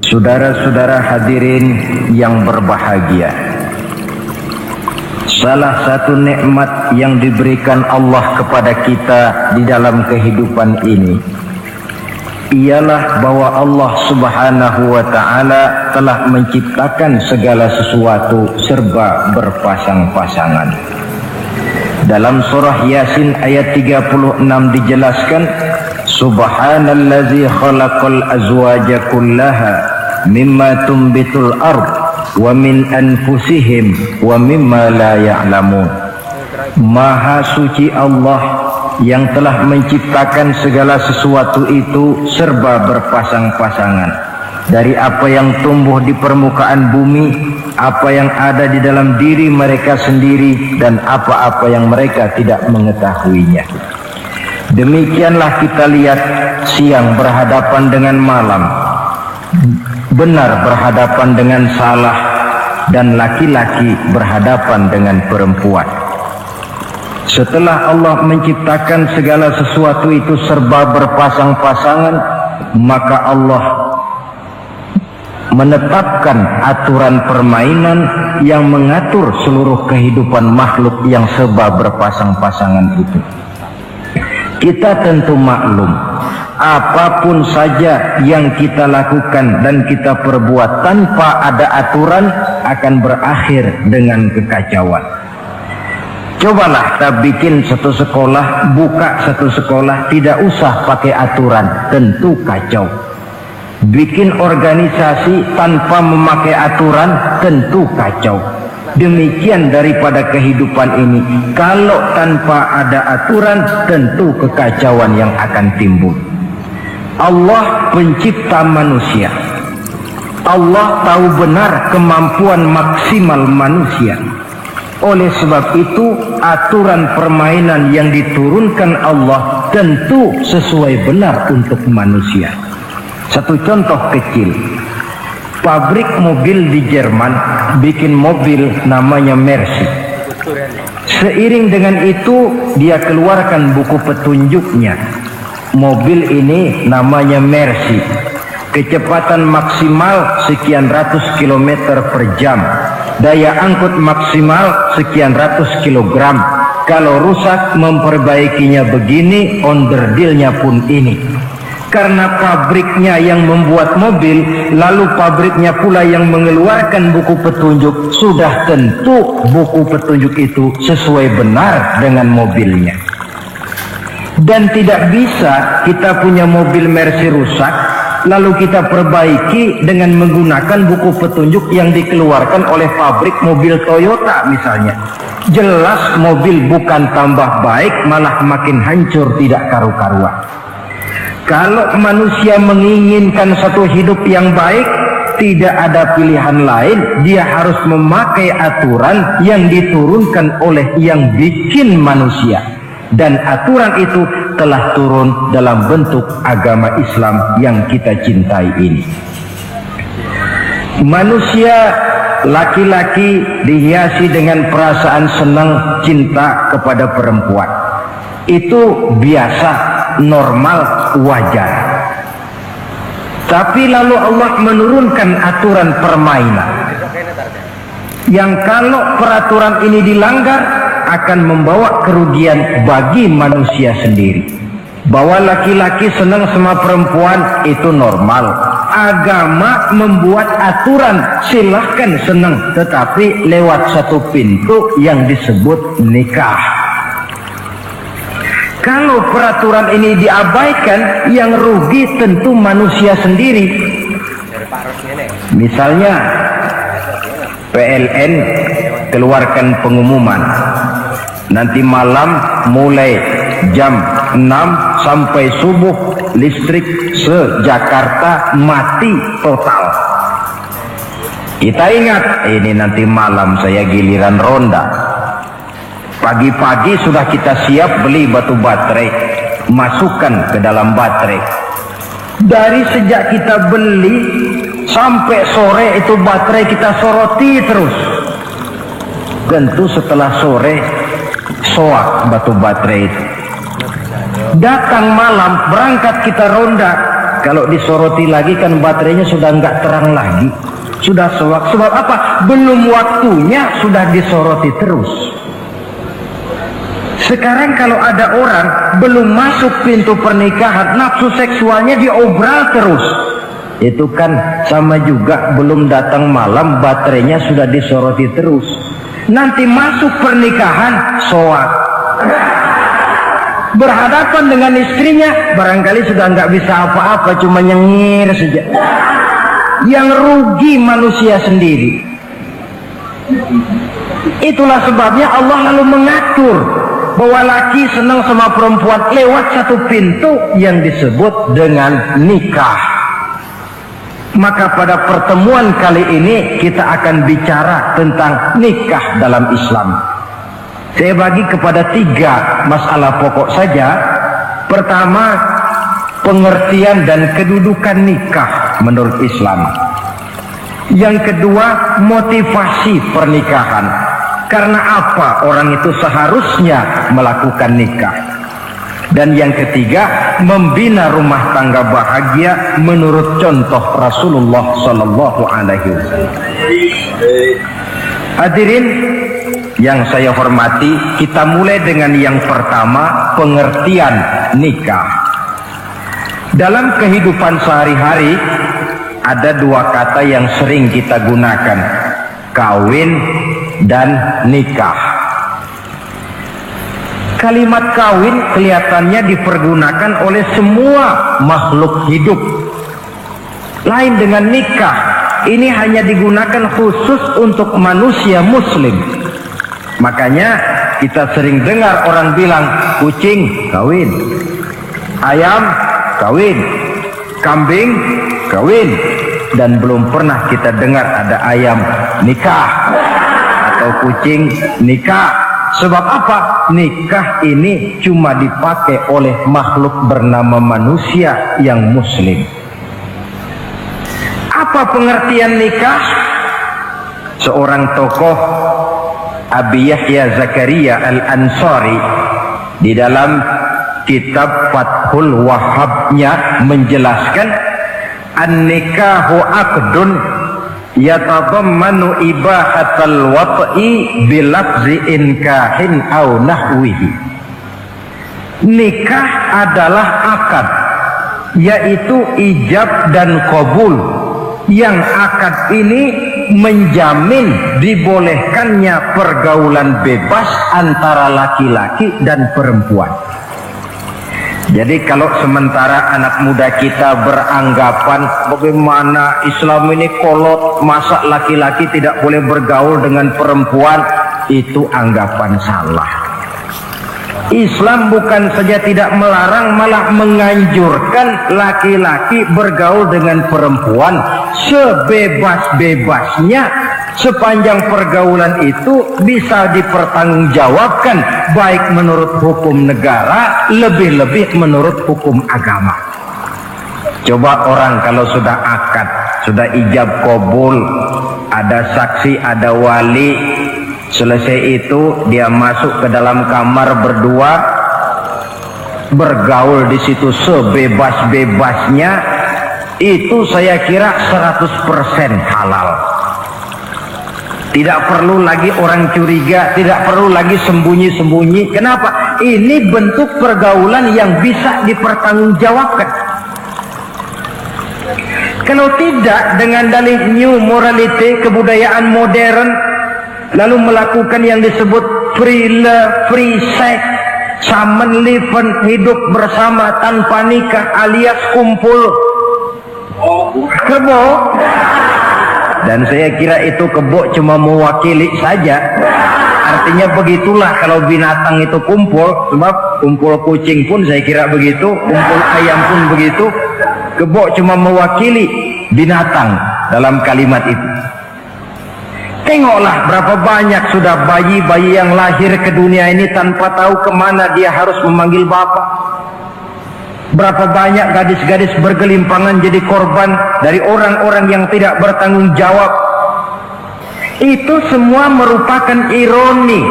Saudara-saudara hadirin yang berbahagia, salah satu nikmat yang diberikan Allah kepada kita di dalam kehidupan ini ialah bahwa Allah Subhanahu wa ta'ala telah menciptakan segala sesuatu serba berpasang-pasangan. Dalam surah Yasin ayat 36 dijelaskan, Subhanallazi khalaqal azwaja kullaha mimma tumbitul ard wa min anfusihim wa mimma la ya'lamun. Maha suci Allah yang telah menciptakan segala sesuatu itu serba berpasang-pasangan, dari apa yang tumbuh di permukaan bumi, apa yang ada di dalam diri mereka sendiri, dan apa-apa yang mereka tidak mengetahuinya. Demikianlah kita lihat siang berhadapan dengan malam, benar berhadapan dengan salah, dan laki-laki berhadapan dengan perempuan. Setelah Allah menciptakan segala sesuatu itu serba berpasang-pasangan, maka Allah menetapkan aturan permainan yang mengatur seluruh kehidupan makhluk yang serba berpasang-pasangan itu. Kita tentu maklum, apapun saja yang kita lakukan dan kita perbuat tanpa ada aturan akan berakhir dengan kekacauan. Cobalah kita bikin satu sekolah, buka satu sekolah, tidak usah pakai aturan, tentu kacau. Bikin organisasi tanpa memakai aturan, tentu kacau. Demikian daripada kehidupan ini, kalau tanpa ada aturan, tentu kekacauan yang akan timbul. Allah pencipta manusia. Allah tahu benar kemampuan maksimal manusia. Oleh sebab itu, aturan permainan yang diturunkan Allah tentu sesuai benar untuk manusia. Satu contoh kecil, pabrik mobil di Jerman bikin mobil namanya Mercy. Seiring dengan itu dia keluarkan buku petunjuknya. Mobil ini namanya Mercy, kecepatan maksimal sekian ratus kilometer per jam, daya angkut maksimal sekian ratus kilogram. Kalau rusak memperbaikinya begini, onderdilnya pun ini. Karena pabriknya yang membuat mobil, lalu pabriknya pula yang mengeluarkan buku petunjuk, sudah tentu buku petunjuk itu sesuai benar dengan mobilnya. Dan tidak bisa kita punya mobil Mercy rusak lalu kita perbaiki dengan menggunakan buku petunjuk yang dikeluarkan oleh pabrik mobil Toyota misalnya. Jelas mobil bukan tambah baik, malah makin hancur tidak karu-karuan. Kalau manusia menginginkan satu hidup yang baik, tidak ada pilihan lain, dia harus memakai aturan yang diturunkan oleh yang bikin manusia. Dan aturan itu telah turun dalam bentuk agama Islam yang kita cintai ini. Manusia laki-laki dihiasi dengan perasaan senang cinta kepada perempuan. Itu biasa, normal, wajar. Tapi lalu Allah menurunkan aturan permainan yang kalau peraturan ini dilanggar akan membawa kerugian bagi manusia sendiri. Bahwa laki-laki senang sama perempuan itu normal. Agama membuat aturan silahkan senang, tetapi lewat satu pintu yang disebut nikah. Kalau peraturan ini diabaikan, yang rugi tentu manusia sendiri. Misalnya PLN keluarkan pengumuman, nanti malam mulai jam 6 sampai subuh listrik se-Jakarta mati total. Kita ingat, ini nanti malam saya giliran ronda. Pagi-pagi sudah kita siap beli batu baterai, masukkan ke dalam baterai. Dari sejak kita beli sampai sore itu baterai kita soroti terus. Tentu setelah sore soak batu baterai itu. Datang malam berangkat kita ronda, kalau disoroti lagi kan baterainya sudah nggak terang lagi, sudah sewak. Sebab apa? Belum waktunya sudah disoroti terus. Sekarang kalau ada orang belum masuk pintu pernikahan, nafsu seksualnya diobral terus. Itu kan sama juga belum datang malam, baterainya sudah disoroti terus. Nanti masuk pernikahan, soak. Berhadapan dengan istrinya, barangkali sudah nggak bisa apa-apa, cuma nyengir saja. Yang rugi manusia sendiri. Itulah sebabnya Allah lalu mengatur bahwa laki senang sama perempuan lewat satu pintu yang disebut dengan nikah. Maka pada pertemuan kali ini kita akan bicara tentang nikah dalam Islam. Saya bagi kepada 3 masalah pokok saja. Pertama, pengertian dan kedudukan nikah menurut Islam. Yang kedua, motivasi pernikahan. Karena apa orang itu seharusnya melakukan nikah. Dan yang ketiga, membina rumah tangga bahagia menurut contoh Rasulullah Sallallahu Alaihi Wasallam. Hadirin yang saya hormati, kita mulai dengan yang pertama, pengertian nikah. Dalam kehidupan sehari-hari ada 2 kata yang sering kita gunakan, kawin dan nikah. Kalimat kawin kelihatannya dipergunakan oleh semua makhluk hidup. Lain dengan nikah, ini hanya digunakan khusus untuk manusia muslim. Makanya kita sering dengar orang bilang kucing kawin, ayam kawin, kambing kawin, dan belum pernah kita dengar ada ayam nikah atau kucing nikah. Sebab apa? Nikah ini cuma dipakai oleh makhluk bernama manusia yang muslim. Apa pengertian nikah? Seorang tokoh, Abi Yahya Zakaria Al-Ansari, di dalam kitab Fathul Wahhabnya menjelaskan, an-nikahu aqdun yatadammanu ibahatal wat'i bilafzi inkahin au nahwihi. Nikah adalah akad, yaitu ijab dan qabul, yang akad ini menjamin dibolehkannya pergaulan bebas antara laki-laki dan perempuan. Jadi kalau sementara anak muda kita beranggapan bagaimana Islam ini kolot, masa laki-laki tidak boleh bergaul dengan perempuan, itu anggapan salah. Islam bukan saja tidak melarang, malah menganjurkan laki-laki bergaul dengan perempuan sebebas-bebasnya, sepanjang pergaulan itu bisa dipertanggungjawabkan, baik menurut hukum negara, lebih-lebih menurut hukum agama. Coba orang kalau sudah akad, sudah ijab kabul, ada saksi, ada wali, selesai itu dia masuk ke dalam kamar berdua, bergaul di situ sebebas-bebasnya, itu saya kira 100% halal. Tidak perlu lagi orang curiga, tidak perlu lagi sembunyi-sembunyi. Kenapa? Ini bentuk pergaulan yang bisa dipertanggungjawabkan. Kalau tidak, dengan dalih new morality, kebudayaan modern, lalu melakukan yang disebut free love, free sex, common living, hidup bersama tanpa nikah alias kumpul kebo. Dan saya kira itu kebo cuma mewakili saja. Artinya begitulah kalau binatang itu kumpul. Sebab kumpul kucing pun saya kira begitu, kumpul ayam pun begitu. Kebo cuma mewakili binatang dalam kalimat itu. Tengoklah berapa banyak sudah bayi-bayi yang lahir ke dunia ini tanpa tahu kemana dia harus memanggil bapak. Berapa banyak gadis-gadis bergelimpangan jadi korban dari orang-orang yang tidak bertanggung jawab. Itu semua merupakan ironi.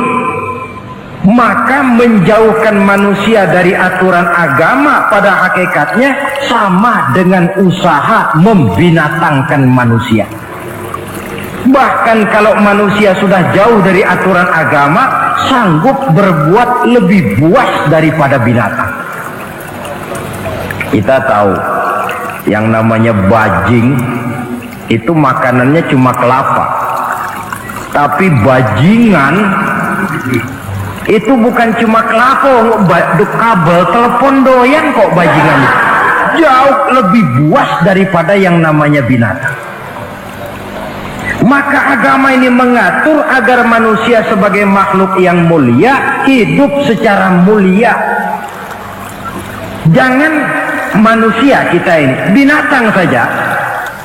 Maka menjauhkan manusia dari aturan agama pada hakikatnya sama dengan usaha membinatangkan manusia. Bahkan kalau manusia sudah jauh dari aturan agama, sanggup berbuat lebih buas daripada binatang. Kita tahu yang namanya bajing itu makanannya cuma kelapa, tapi bajingan itu bukan cuma kelapa, kabel telepon doyan kok bajingan. Jauh lebih buas daripada yang namanya binatang. Maka agama ini mengatur agar manusia sebagai makhluk yang mulia hidup secara mulia. Jangan manusia kita ini, binatang saja.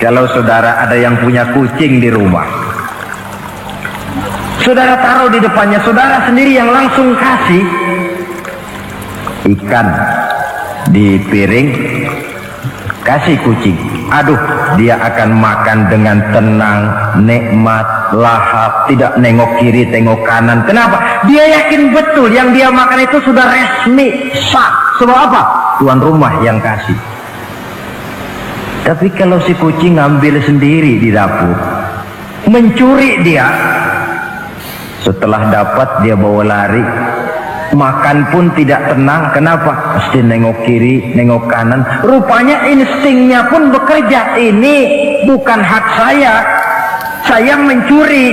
Kalau saudara ada yang punya kucing di rumah, saudara taruh di depannya, saudara sendiri yang langsung kasih ikan di piring, kasih kucing. Aduh, dia akan makan dengan tenang, nikmat, lahap, tidak nengok kiri, tengok kanan. Kenapa? Dia yakin betul yang dia makan itu sudah resmi, sah. Sebab apa? Tuan rumah yang kasih. Tapi kalau si kucing ngambil sendiri di dapur, mencuri dia, setelah dapat dia bawa lari, makan pun tidak tenang. Kenapa? Mesti nengok kiri, nengok kanan. Rupanya instingnya pun bekerja. Ini bukan hak saya mencuri.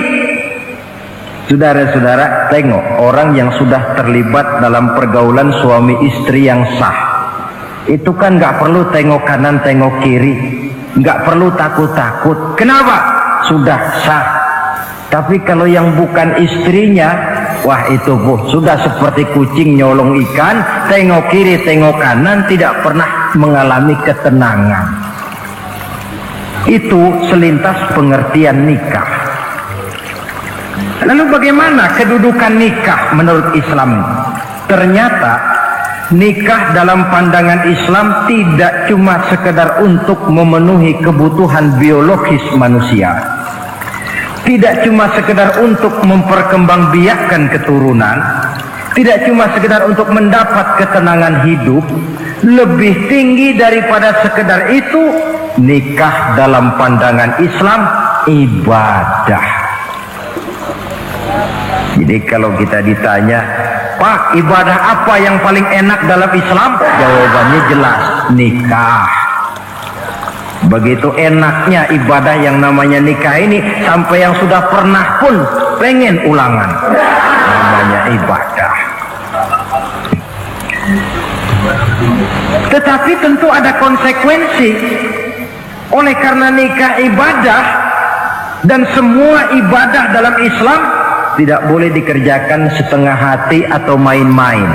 Saudara-saudara, tengok orang yang sudah terlibat dalam pergaulan suami istri yang sah. Itu kan nggak perlu tengok kanan, tengok kiri, nggak perlu takut-takut. Kenapa? Sudah sah. Tapi kalau yang bukan istrinya, wah itu sudah seperti kucing nyolong ikan, tengok kiri, tengok kanan, tidak pernah mengalami ketenangan. Itu selintas pengertian nikah. Lalu bagaimana kedudukan nikah menurut Islam? Ternyata nikah dalam pandangan Islam tidak cuma sekedar untuk memenuhi kebutuhan biologis manusia, tidak cuma sekedar untuk memperkembangbiakkan keturunan, tidak cuma sekedar untuk mendapat ketenangan hidup. Lebih tinggi daripada sekedar itu, nikah dalam pandangan Islam ibadah. Jadi kalau kita ditanya, Pak, ibadah apa yang paling enak dalam Islam? Jawabannya jelas, nikah. Begitu enaknya ibadah yang namanya nikah ini, sampai yang sudah pernah pun pengen ulangan. Namanya ibadah. Tetapi tentu ada konsekuensi. Oleh karena nikah ibadah, dan semua ibadah dalam Islam tidak boleh dikerjakan setengah hati atau main-main.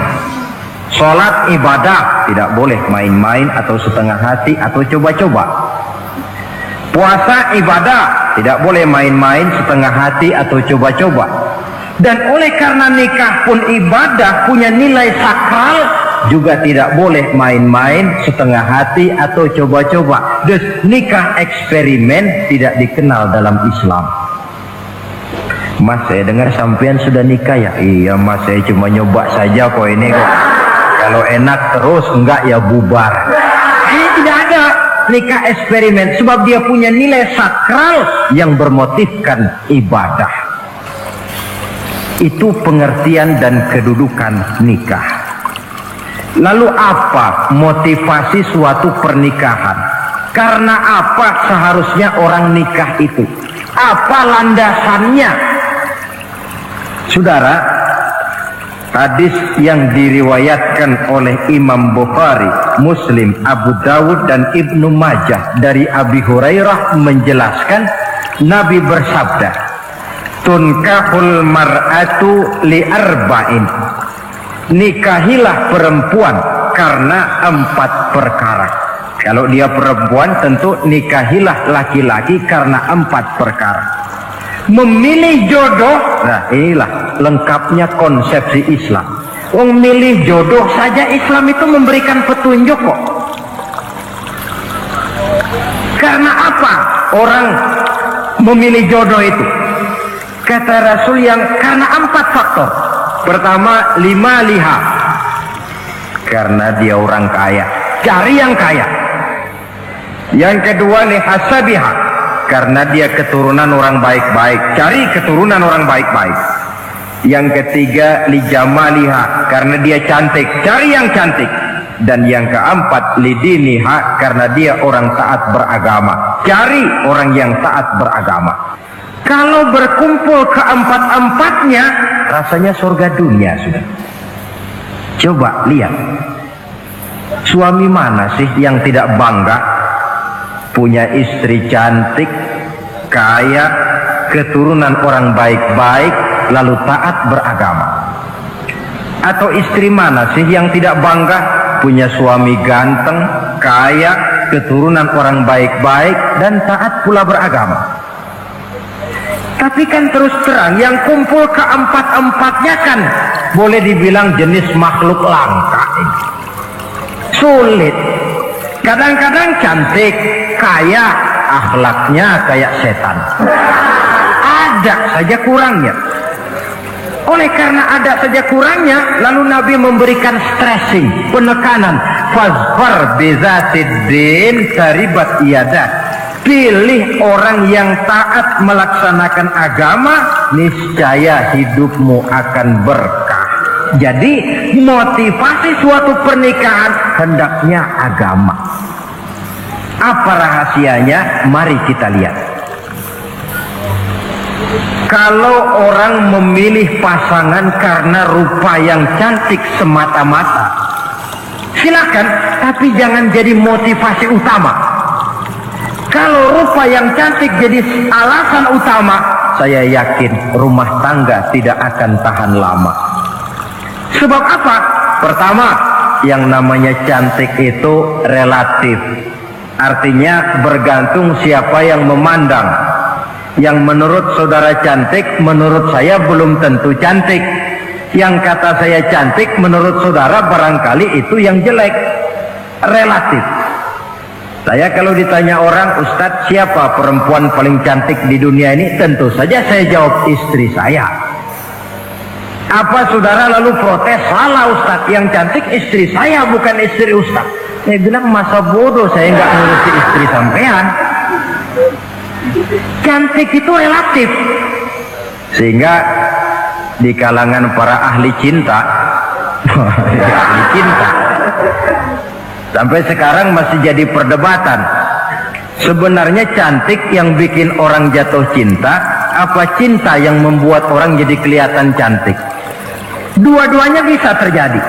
Sholat ibadah, tidak boleh main-main atau setengah hati atau coba-coba. Puasa ibadah, tidak boleh main-main, setengah hati atau coba-coba. Dan oleh karena nikah pun ibadah, punya nilai sakral, juga tidak boleh main-main, setengah hati atau coba-coba. Nikah eksperimen tidak dikenal dalam Islam. Mas, saya dengar sampean sudah nikah ya? Iya mas, saya cuma nyoba saja kok ini kok. Kalau enak terus, enggak ya bubar. Ini tidak ada nikah eksperimen, sebab dia punya nilai sakral yang bermotifkan ibadah. Itu pengertian dan kedudukan nikah. Lalu apa motivasi suatu pernikahan? Karena apa seharusnya orang nikah itu? Apa landasannya? Saudara, hadis yang diriwayatkan oleh Imam Bukhari, Muslim, Abu Dawud dan Ibnu Majah dari Abi Hurairah menjelaskan, Nabi bersabda, tunkahul mar'atu li arba'in. Nikahilah perempuan karena 4 perkara. Kalau dia perempuan, tentu nikahilah laki-laki karena 4 perkara. Memilih jodoh, nah inilah lengkapnya konsepsi Islam. Memilih jodoh saja Islam itu memberikan petunjuk kok. Karena apa orang memilih jodoh itu? Kata Rasul yang karena 4 faktor. Pertama, lima liha, karena dia orang kaya, cari yang kaya. Yang kedua, lihasabiha, karena dia keturunan orang baik-baik, cari keturunan orang baik-baik. Yang ketiga, lijamaliha, karena dia cantik, cari yang cantik. Dan yang keempat, lidiniha, karena dia orang taat beragama, cari orang yang taat beragama. Kalau berkumpul keempat-empatnya, rasanya surga dunia sudah. Coba lihat, suami mana sih yang tidak bangga punya istri cantik, kaya, keturunan orang baik-baik, lalu taat beragama? Atau istri mana sih yang tidak bangga punya suami ganteng, kaya, keturunan orang baik-baik, dan taat pula beragama? Tapi kan terus terang, yang kumpul keempat-empatnya kan boleh dibilang jenis makhluk langka ini. Sulit. Kadang-kadang cantik, kaya, akhlaknya kayak setan. Ada saja kurangnya. Oleh karena ada saja kurangnya, lalu Nabi memberikan stressing, penekanan. Fazfar bizatiddin taribat iyadah. Pilih orang yang taat melaksanakan agama, niscaya hidupmu akan berkah. Jadi motivasi suatu pernikahan hendaknya agama. Apa rahasianya? Mari kita lihat. Kalau orang memilih pasangan karena rupa yang cantik semata-mata, silakan, tapi jangan jadi motivasi utama. Kalau rupa yang cantik jadi alasan utama, saya yakin rumah tangga tidak akan tahan lama. Sebab apa? Pertama, yang namanya cantik itu relatif. Artinya bergantung siapa yang memandang. Yang menurut saudara cantik, menurut saya belum tentu cantik. Yang kata saya cantik, menurut saudara barangkali itu yang jelek. Relatif. Saya kalau ditanya orang, Ustadz, siapa perempuan paling cantik di dunia ini? Tentu saja saya jawab istri saya. Apa saudara lalu protes? Salah Ustadz, yang cantik istri saya, bukan istri Ustadz. Saya bilang, masa bodoh saya nggak ngurusi istri sampean. Cantik itu relatif. Sehingga di kalangan para ahli cinta, ahli cinta, sampai sekarang masih jadi perdebatan. Sebenarnya cantik yang bikin orang jatuh cinta, apa cinta yang membuat orang jadi kelihatan cantik? Dua-duanya bisa terjadi.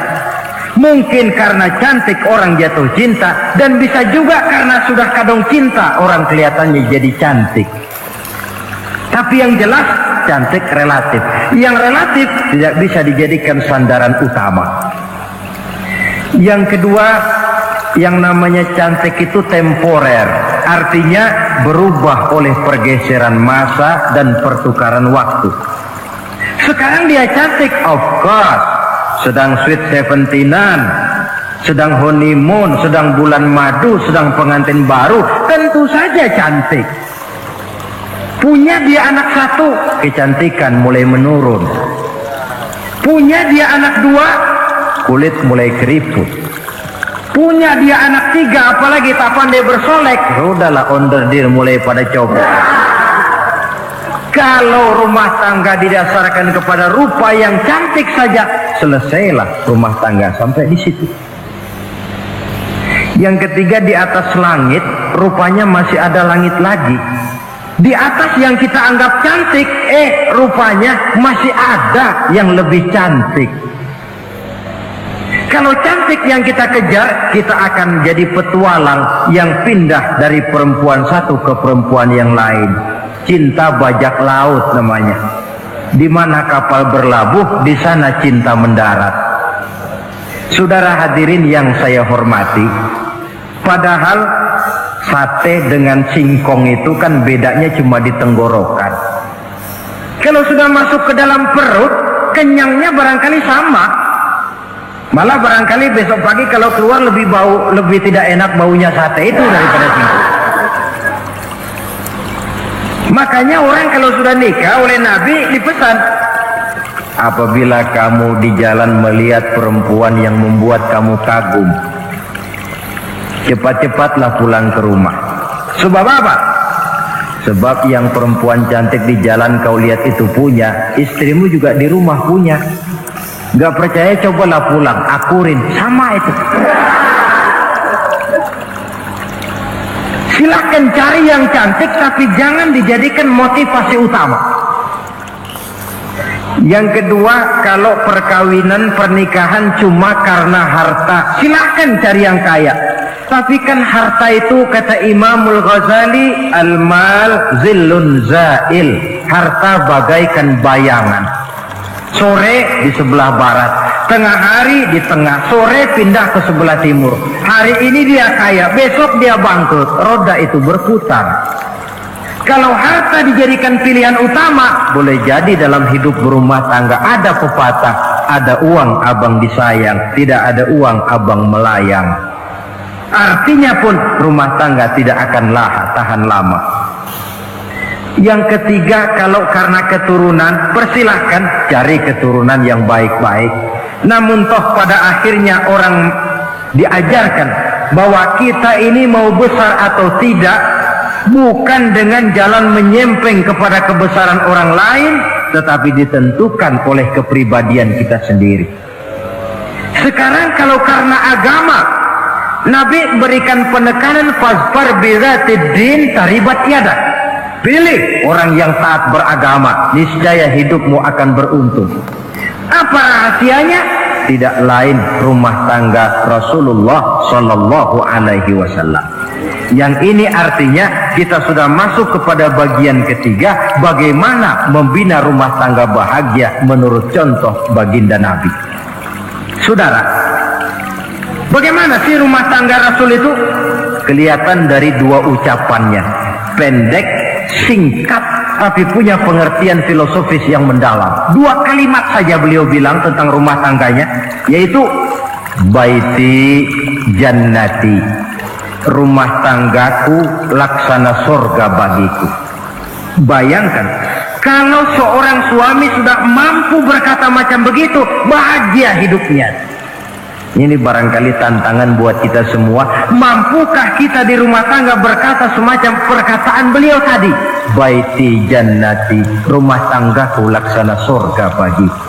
Mungkin karena cantik orang jatuh cinta, dan bisa juga karena sudah kadung cinta orang kelihatannya jadi cantik. Tapi yang jelas cantik relatif. Yang relatif tidak bisa dijadikan sandaran utama. Yang kedua, yang namanya cantik itu temporer, artinya berubah oleh pergeseran masa dan pertukaran waktu. Sekarang dia cantik, of course, sedang sweet 17-an, sedang honeymoon, sedang bulan madu, sedang pengantin baru, tentu saja cantik. Punya dia anak satu, kecantikan mulai menurun. Punya dia anak dua, kulit mulai keriput. Punya dia anak tiga, apalagi tak pandai bersolek, udahlah onderdir mulai pada copot. Kalau rumah tangga didasarkan kepada rupa yang cantik saja, selesailah rumah tangga sampai di situ. Yang ketiga, di atas langit rupanya masih ada langit lagi. Di atas yang kita anggap cantik, rupanya masih ada yang lebih cantik. Kalau cantik yang kita kejar, kita akan jadi petualang yang pindah dari perempuan satu ke perempuan yang lain. Cinta bajak laut namanya. Di mana kapal berlabuh, di sana cinta mendarat. Saudara hadirin yang saya hormati, padahal sate dengan singkong itu kan bedanya cuma di tenggorokan. Kalau sudah masuk ke dalam perut, kenyangnya barangkali sama. Malah barangkali besok pagi kalau keluar lebih bau, lebih tidak enak baunya sate itu daripada singkong. Makanya orang kalau sudah nikah oleh Nabi dipesan, Apabila kamu di jalan melihat perempuan yang membuat kamu kagum, cepat-cepatlah pulang ke rumah. Sebab apa? Sebab yang perempuan cantik di jalan kau lihat itu punya, istrimu juga di rumah punya. Gak percaya cobalah pulang, akurin, sama itu. Silahkan cari yang cantik, tapi jangan dijadikan motivasi utama. Yang kedua, kalau perkawinan pernikahan cuma karena harta, silahkan cari yang kaya. Tapi kan harta itu, kata Imamul Ghazali, al-mal zillun zail, harta bagaikan bayangan. Sore di sebelah barat, tengah hari di tengah, sore pindah ke sebelah timur. Hari ini dia kaya, besok dia bangkrut, roda itu berputar. Kalau harta dijadikan pilihan utama, boleh jadi dalam hidup berumah tangga ada pepatah, ada uang abang disayang, tidak ada uang abang melayang. Artinya pun rumah tangga tidak akan tahan lama. Yang ketiga, kalau karena keturunan, persilahkan cari keturunan yang baik-baik. Namun toh pada akhirnya orang diajarkan bahwa kita ini mau besar atau tidak bukan dengan jalan menyempeng kepada kebesaran orang lain, tetapi ditentukan oleh kepribadian kita sendiri. Sekarang kalau karena agama, Nabi berikan penekanan fazfar bizatid din taribat yadak. Pilih orang yang taat beragama, niscaya hidupmu akan beruntung. Apa rahasianya? Tidak lain rumah tangga Rasulullah Sallallahu Alaihi Wasallam. Yang ini artinya kita sudah masuk kepada bagian ketiga, bagaimana membina rumah tangga bahagia menurut contoh baginda Nabi. Saudara, bagaimana sih rumah tangga Rasul itu? Kelihatan dari dua ucapannya, pendek, singkat, tapi punya pengertian filosofis yang mendalam. Dua kalimat saja beliau bilang tentang rumah tangganya, yaitu baiti jannati, rumah tanggaku laksana surga bagiku. Bayangkan kalau seorang suami sudah mampu berkata macam begitu, bahagia hidupnya. Ini barangkali tantangan buat kita semua. Mampukah kita di rumah tangga berkata semacam perkataan beliau tadi? Baiti jannati, rumah tanggaku laksana surga bagiku.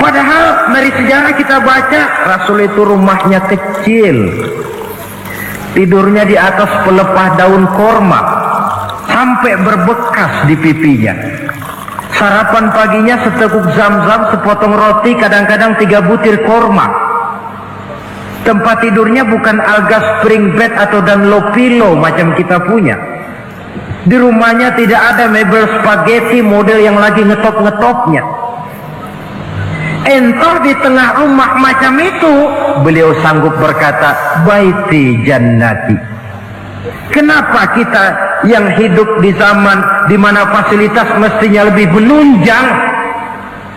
Padahal dari sejarah kita baca, Rasul itu rumahnya kecil, tidurnya di atas pelepah daun korma sampai berbekas di pipinya. Sarapan paginya seteguk zam-zam, sepotong roti, kadang-kadang 3 butir korma. Tempat tidurnya bukan alga spring bed atau Dunlop pillow macam kita punya. Di rumahnya tidak ada mebel spaghetti model yang lagi ngetop-ngetopnya. Entah di tengah rumah macam itu, beliau sanggup berkata, baiti jannati. Kenapa kita yang hidup di zaman di mana fasilitas mestinya lebih menunjang,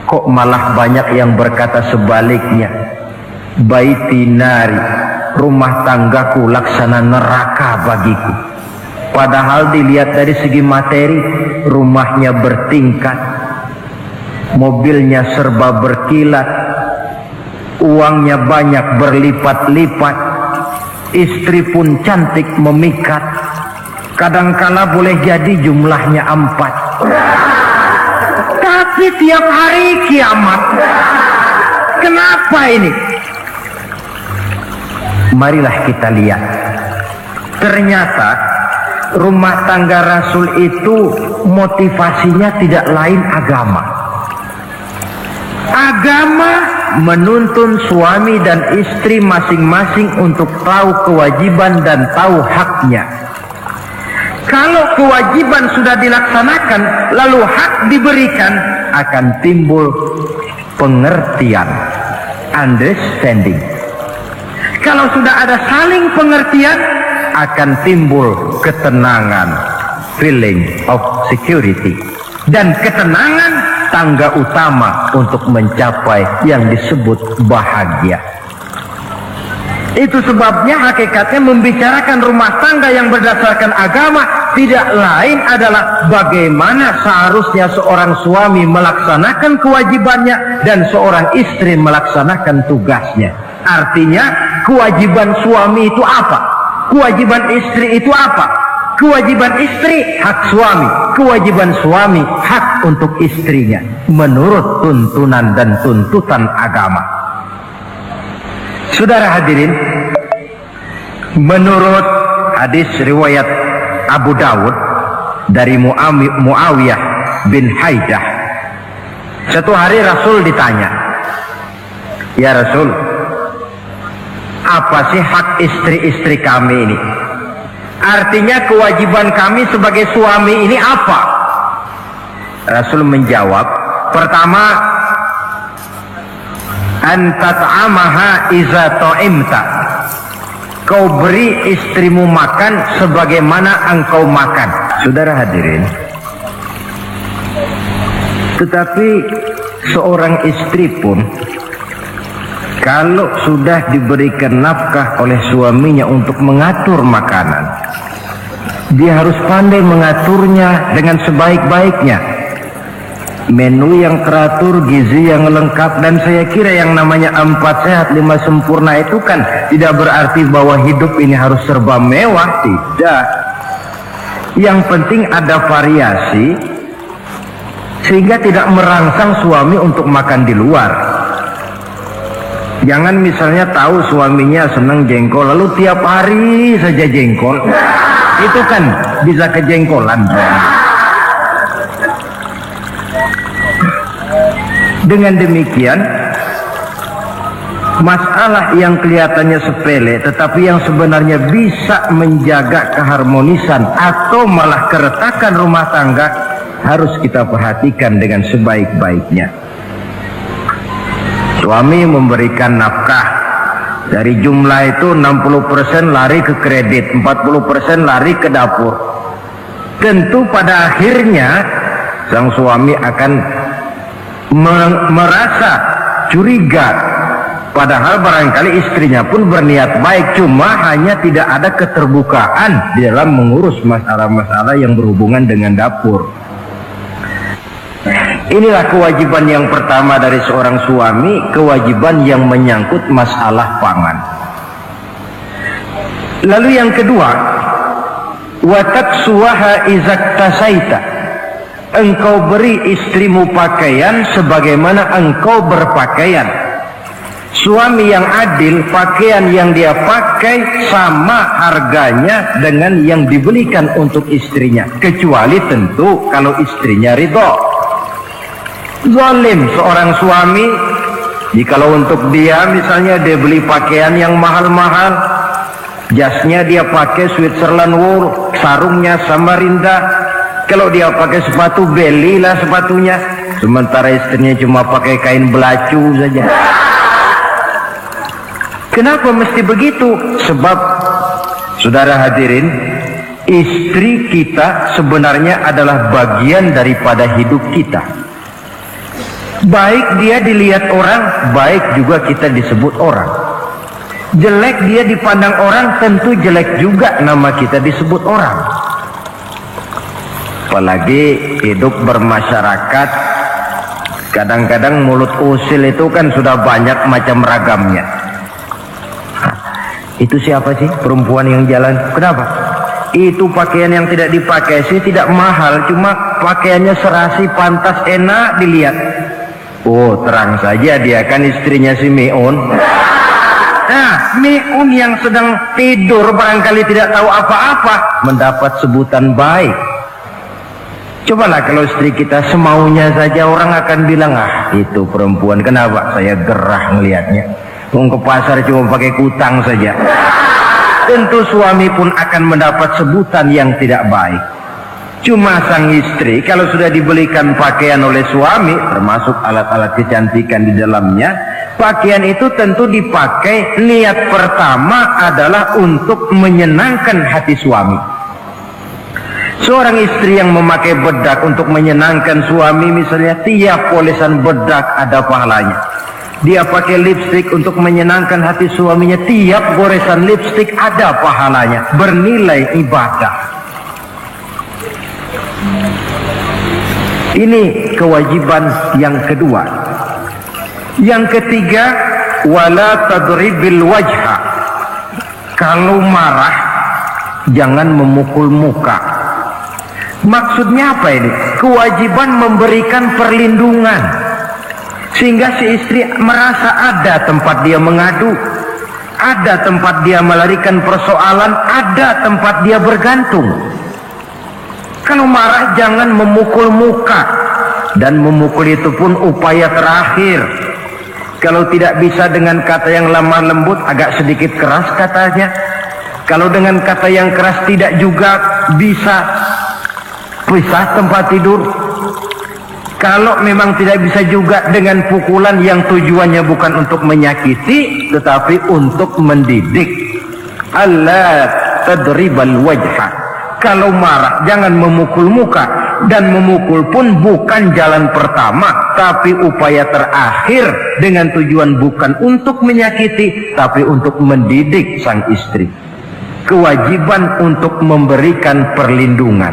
kok malah banyak yang berkata sebaliknya? Baiti nari, rumah tanggaku laksana neraka bagiku. Padahal dilihat dari segi materi, rumahnya bertingkat, mobilnya serba berkilat, uangnya banyak berlipat-lipat, istri pun cantik memikat, kadangkala boleh jadi jumlahnya 4. Tapi tiap hari kiamat. Kenapa ini? Marilah kita lihat. Ternyata rumah tangga Rasul itu motivasinya tidak lain agama. Agama menuntun suami dan istri masing-masing untuk tahu kewajiban dan tahu haknya. Kalau kewajiban sudah dilaksanakan, lalu hak diberikan, akan timbul pengertian, understanding. Kalau sudah ada saling pengertian, akan timbul ketenangan, feeling of security. Dan ketenangan tangga utama untuk mencapai yang disebut bahagia. Itu sebabnya hakikatnya membicarakan rumah tangga yang berdasarkan agama tidak lain adalah bagaimana seharusnya seorang suami melaksanakan kewajibannya dan seorang istri melaksanakan tugasnya. Artinya kewajiban suami itu apa? Kewajiban istri itu apa? Kewajiban istri hak suami, kewajiban suami hak untuk istrinya menurut tuntunan dan tuntutan agama. Saudara hadirin, menurut hadis riwayat Abu Dawud dari Muawiyah bin Haidah, satu hari Rasul ditanya, ya Rasul, apa sih hak istri-istri kami ini? Artinya kewajiban kami sebagai suami ini apa? Rasul menjawab, pertama, antat'amaha iza ta'imta, kau beri istrimu makan sebagaimana engkau makan. Saudara hadirin, tetapi seorang istri pun kalau sudah diberikan nafkah oleh suaminya untuk mengatur makanan, dia harus pandai mengaturnya dengan sebaik-baiknya. Menu yang teratur, gizi yang lengkap, dan saya kira yang namanya 4 sehat 5 sempurna itu kan tidak berarti bahwa hidup ini harus serba mewah, tidak. Yang penting ada variasi sehingga tidak merangsang suami untuk makan di luar. Jangan misalnya tahu suaminya senang jengkol lalu tiap hari saja jengkol, itu kan bisa kejengkolan. Dengan demikian, masalah yang kelihatannya sepele tetapi yang sebenarnya bisa menjaga keharmonisan atau malah keretakan rumah tangga harus kita perhatikan dengan sebaik-baiknya. Suami memberikan nafkah, dari jumlah itu 60% lari ke kredit, 40% lari ke dapur. Tentu pada akhirnya sang suami akan merasa curiga, padahal barangkali istrinya pun berniat baik, cuma hanya tidak ada keterbukaan di dalam mengurus masalah-masalah yang berhubungan dengan dapur. Inilah kewajiban yang pertama dari seorang suami, kewajiban yang menyangkut masalah pangan. Lalu yang kedua, wa taksuwaha izaktasaita, engkau beri istrimu pakaian sebagaimana engkau berpakaian. Suami yang adil, pakaian yang dia pakai sama harganya dengan yang dibelikan untuk istrinya, kecuali tentu kalau istrinya ridho. Zalim seorang suami jikalau untuk dia misalnya dia beli pakaian yang mahal-mahal, jasnya dia pakai Switzerland wool, sarungnya Samarinda, kalau dia pakai sepatu belilah sepatunya, sementara istrinya cuma pakai kain belacu saja. Kenapa mesti begitu? Sebab saudara hadirin, istri kita sebenarnya adalah bagian daripada hidup kita. Baik dia dilihat orang, baik juga kita disebut orang. Jelek dia dipandang orang, tentu jelek juga nama kita disebut orang. Apalagi hidup bermasyarakat, kadang-kadang mulut usil itu kan sudah banyak macam ragamnya. Itu siapa sih perempuan yang jalan? Kenapa? Itu pakaian yang tidak dipakai sih tidak mahal, cuma pakaiannya serasi, pantas, enak dilihat. Oh, terang saja dia kan istrinya si Miun. Nah, Miun yang sedang tidur barangkali tidak tahu apa-apa mendapat sebutan baik. Cobalah kalau istri kita semaunya saja, orang akan bilang, ah itu perempuan, kenapa saya gerah melihatnya, mau ke pasar cuma pakai kutang saja. Tentu suami pun akan mendapat sebutan yang tidak baik. Cuma sang istri kalau sudah dibelikan pakaian oleh suami, termasuk alat-alat kecantikan di dalamnya, pakaian itu tentu dipakai, niat pertama adalah untuk menyenangkan hati suami. Seorang istri yang memakai bedak untuk menyenangkan suami, misalnya tiap polesan bedak ada pahalanya. Dia pakai lipstik untuk menyenangkan hati suaminya, tiap goresan lipstik ada pahalanya, bernilai ibadah. Ini kewajiban yang kedua. Yang ketiga, wala tadribil wajha. Kalau marah jangan memukul muka. Maksudnya apa ini? Kewajiban memberikan perlindungan, sehingga si istri merasa ada tempat dia mengadu, ada tempat dia melarikan persoalan, ada tempat dia bergantung. Kalau marah jangan memukul muka, dan memukul itu pun upaya terakhir. Kalau tidak bisa dengan kata yang lemah lembut, agak sedikit keras katanya. Kalau dengan kata yang keras tidak juga bisa pisah tempat tidur. Kalau memang tidak bisa juga dengan pukulan yang tujuannya bukan untuk menyakiti, tetapi untuk mendidik. Allah tadribal wajha. Kalau marah jangan memukul muka, dan memukul pun bukan jalan pertama, tapi upaya terakhir dengan tujuan bukan untuk menyakiti, tapi untuk mendidik sang istri. Kewajiban untuk memberikan perlindungan.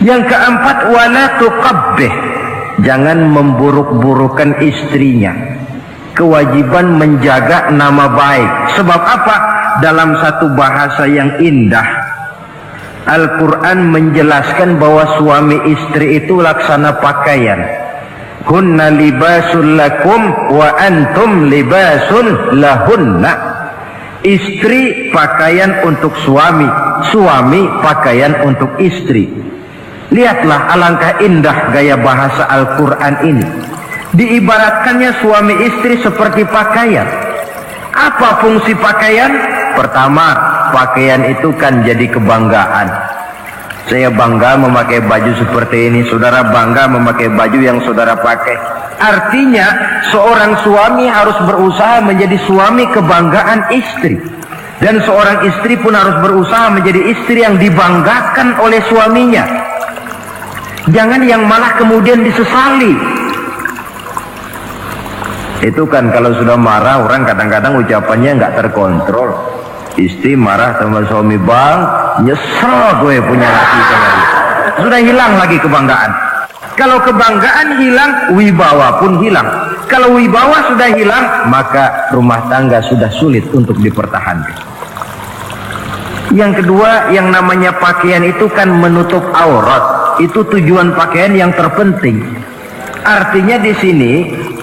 Yang keempat, wala tuqabbih. Jangan memburuk-burukan istrinya. Kewajiban menjaga nama baik. Sebab apa? Dalam satu bahasa yang indah, Al-Quran menjelaskan bahwa suami istri itu laksana pakaian. Hunna libasul lakum wa antum libasun lahunna. Istri pakaian untuk suami, suami pakaian untuk istri. Lihatlah alangkah indah gaya bahasa Al-Quran ini. Diibaratkannya suami istri seperti pakaian. Apa fungsi pakaian? Pertama, pakaian itu kan jadi kebanggaan. Saya bangga memakai baju seperti ini, saudara bangga memakai baju yang saudara pakai. Artinya seorang suami harus berusaha menjadi suami kebanggaan istri, dan seorang istri pun harus berusaha menjadi istri yang dibanggakan oleh suaminya. Jangan yang malah kemudian disesali. Itu kan kalau sudah marah orang kadang-kadang ucapannya nggak terkontrol. Istri marah sama suami, bang, nyesel gue punya laki sama dia. Sudah hilang lagi kebanggaan. Kalau kebanggaan hilang, wibawa pun hilang. Kalau wibawa sudah hilang, maka rumah tangga sudah sulit untuk dipertahankan. Yang kedua, yang namanya pakaian itu kan menutup aurat. Itu tujuan pakaian yang terpenting. Artinya di sini,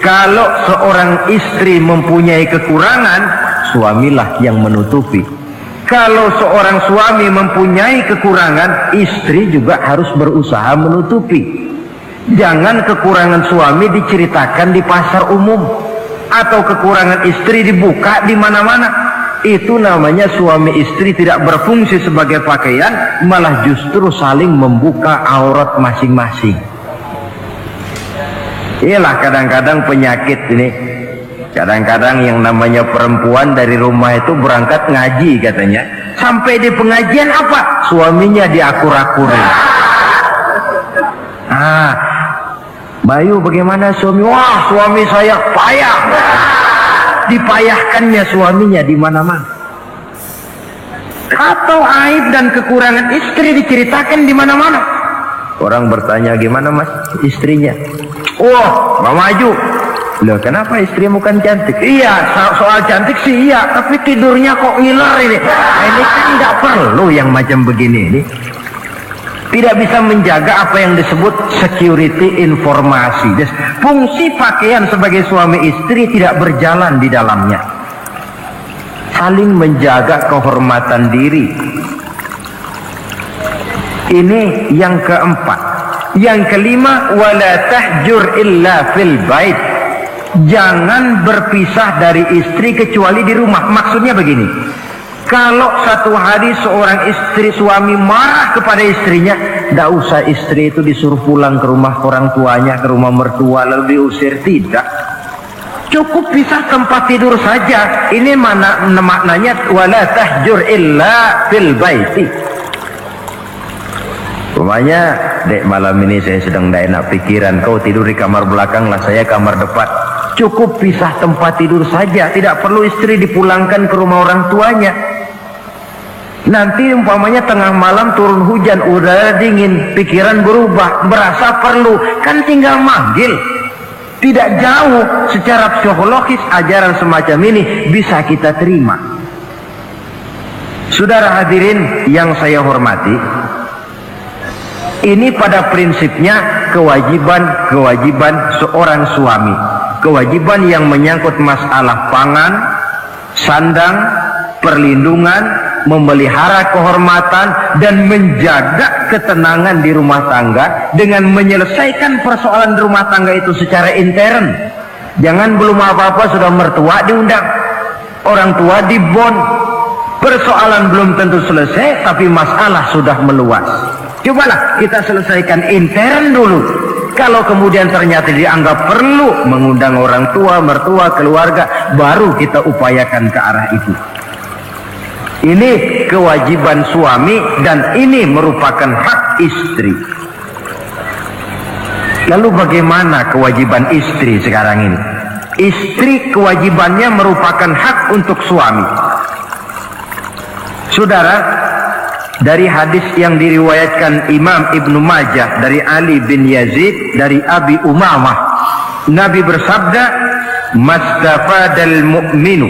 kalau seorang istri mempunyai kekurangan, suamilah yang menutupi. Kalau seorang suami mempunyai kekurangan, istri juga harus berusaha menutupi. Jangan kekurangan suami diceritakan di pasar umum, atau kekurangan istri dibuka di mana-mana. Itu namanya suami istri tidak berfungsi sebagai pakaian, malah justru saling membuka aurat masing-masing. Inilah kadang-kadang penyakit ini. Kadang-kadang yang namanya perempuan dari rumah itu berangkat ngaji katanya, sampai di pengajian apa? Suaminya diakur-akurin. Bayu bagaimana suami? Wah, suami saya payah. Dipayahkannya suaminya di mana-mana. Atau aib dan kekurangan istri diceritakan di mana-mana. Orang bertanya, gimana mas istrinya? Oh, nggak maju. Loh, kenapa istrimu kan cantik? Iya, soal cantik sih iya, tapi tidurnya kok ngiler ini. Ini kan nggak perlu yang macam begini ini. Tidak bisa menjaga apa yang disebut security informasi. Fungsi pakaian sebagai suami istri tidak berjalan di dalamnya. Saling menjaga kehormatan diri. Ini yang keempat. Yang kelima, wala tahjur illa fil bait. Jangan berpisah dari istri kecuali di rumah. Maksudnya begini, kalau satu hari seorang istri suami marah kepada istrinya, tidak usah istri itu disuruh pulang ke rumah orang tuanya, ke rumah mertua lalu diusir, tidak. Cukup pisah tempat tidur saja. Ini mana maknanya wala tahjur illa fil baiti. Rumahnya, dek malam ini saya sedang tidak enak pikiran, kau tidur di kamar belakang lah, saya kamar depan. Cukup pisah tempat tidur saja, tidak perlu istri dipulangkan ke rumah orang tuanya. Nanti umpamanya tengah malam turun hujan, udara dingin, pikiran berubah, berasa perlu, kan tinggal manggil. Tidak jauh secara psikologis ajaran semacam ini bisa kita terima. Saudara hadirin yang saya hormati, ini pada prinsipnya kewajiban seorang suami, kewajiban yang menyangkut masalah pangan, sandang, perlindungan, memelihara kehormatan dan menjaga ketenangan di rumah tangga dengan menyelesaikan persoalan rumah tangga itu secara intern. Jangan belum apa-apa sudah mertua diundang, orang tua dibon, persoalan belum tentu selesai tapi masalah sudah meluas. Cobalah kita selesaikan intern dulu. Kalau kemudian ternyata dianggap perlu mengundang orang tua, mertua, keluarga, baru kita upayakan ke arah itu. Ini kewajiban suami dan ini merupakan hak istri. Lalu bagaimana kewajiban istri sekarang ini? Istri kewajibannya merupakan hak untuk suami. Saudara, dari hadis yang diriwayatkan Imam Ibnu Majah dari Ali bin Yazid dari Abi Umamah, Nabi bersabda, "Mastafadal mu'minu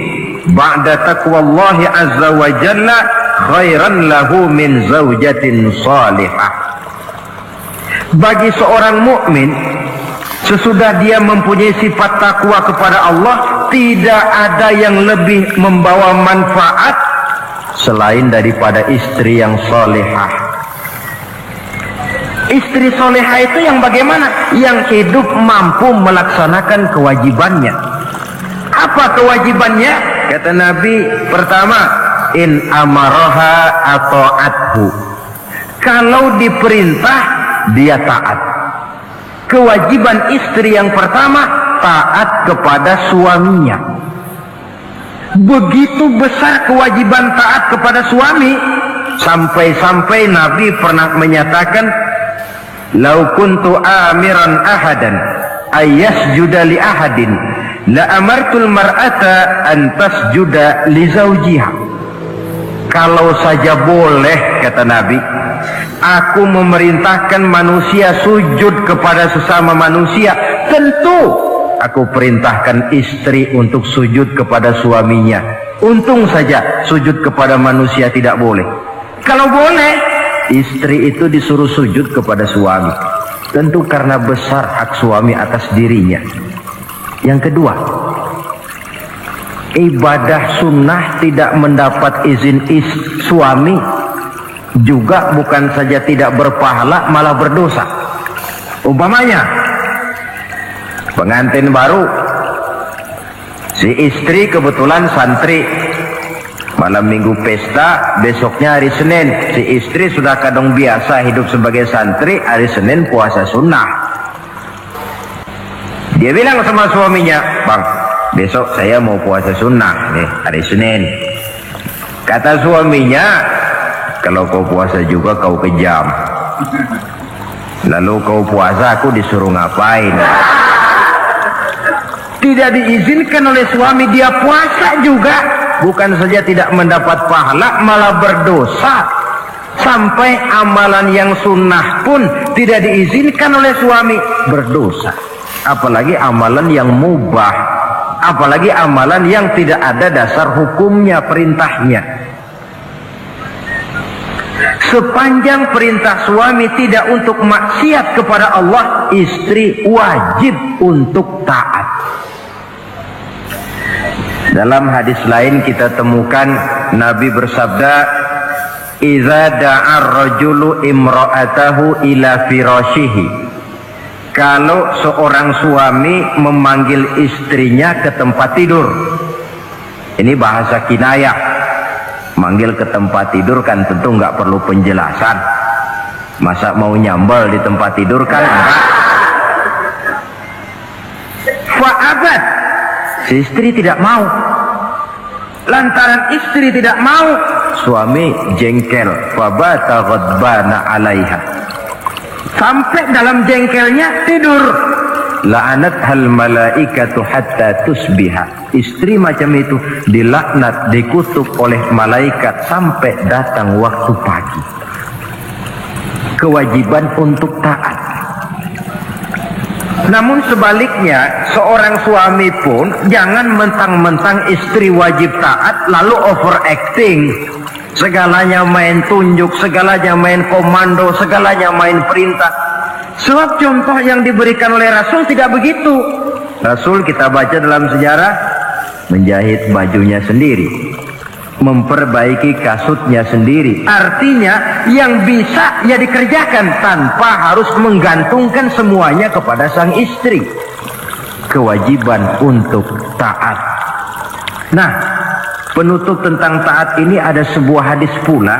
ba'da taqwallahi azza wa jalla khairan lahu min zaujatin salihah." Bagi seorang mukmin, sesudah dia mempunyai sifat takwa kepada Allah, tidak ada yang lebih membawa manfaat selain daripada istri yang salihah. Istri salihah itu yang bagaimana? Yang hidup mampu melaksanakan kewajibannya. Apa kewajibannya? Kata Nabi, pertama, in amaraha ata'athu. Kalau diperintah, dia taat. Kewajiban istri yang pertama, taat kepada suaminya. Begitu besar kewajiban taat kepada suami, sampai-sampai Nabi pernah menyatakan, "Lau kuntu amiran ahadan ayyasjuda li ahadin la amartul mar'ata an tasjuda li zawjiha." Kalau saja boleh, kata Nabi, aku memerintahkan manusia sujud kepada sesama manusia, tentu aku perintahkan istri untuk sujud kepada suaminya. Untung saja sujud kepada manusia tidak boleh. Kalau boleh, istri itu disuruh sujud kepada suami, tentu karena besar hak suami atas dirinya. Yang kedua, ibadah sunnah tidak mendapat izin suami juga bukan saja tidak berpahala, malah berdosa. Umpamanya pengantin baru, si istri kebetulan santri, malam minggu pesta, besoknya hari Senin, si istri sudah kadang biasa hidup sebagai santri, hari Senin puasa sunnah. Dia bilang sama suaminya, "Bang, besok saya mau puasa sunnah nih, hari Senin." Kata suaminya, "Kalau kau puasa juga kau kejam. Lalu kau puasa, aku disuruh ngapain?" Tidak diizinkan oleh suami, dia puasa juga. Bukan saja tidak mendapat pahala, malah berdosa. Sampai amalan yang sunnah pun tidak diizinkan oleh suami, berdosa. Apalagi amalan yang mubah, apalagi amalan yang tidak ada dasar hukumnya, perintahnya. Sepanjang perintah suami tidak untuk maksiat kepada Allah, istri wajib untuk taat. Dalam hadis lain kita temukan Nabi bersabda, "Idza da'ar rajulu imra'atahu ila firashihi." Kalau seorang suami memanggil istrinya ke tempat tidur. Ini bahasa kinayah. Manggil ke tempat tidur kan tentu nggak perlu penjelasan. Masa mau nyambal di tempat tidur kan enggak. Fa'abat, si istri tidak mau. Lantaran istri tidak mau, suami jengkel. Fabata ghadbana 'alaiha. Sampai dalam jengkelnya tidur. la'anat hal malaikatu hatta tusbiha. Istri macam itu dilaknat, dikutuk oleh malaikat sampai datang waktu pagi. Kewajiban untuk taat. Namun sebaliknya, seorang suami pun jangan mentang-mentang istri wajib taat lalu overacting. Segalanya main tunjuk, segalanya main komando, segalanya main perintah. Sebab contoh yang diberikan oleh Rasul tidak begitu. Rasul kita baca dalam sejarah menjahit bajunya sendiri, memperbaiki kasutnya sendiri. Artinya yang bisa ya dikerjakan tanpa harus menggantungkan semuanya kepada sang istri. Kewajiban untuk taat. Nah, penutup tentang taat ini ada sebuah hadis pula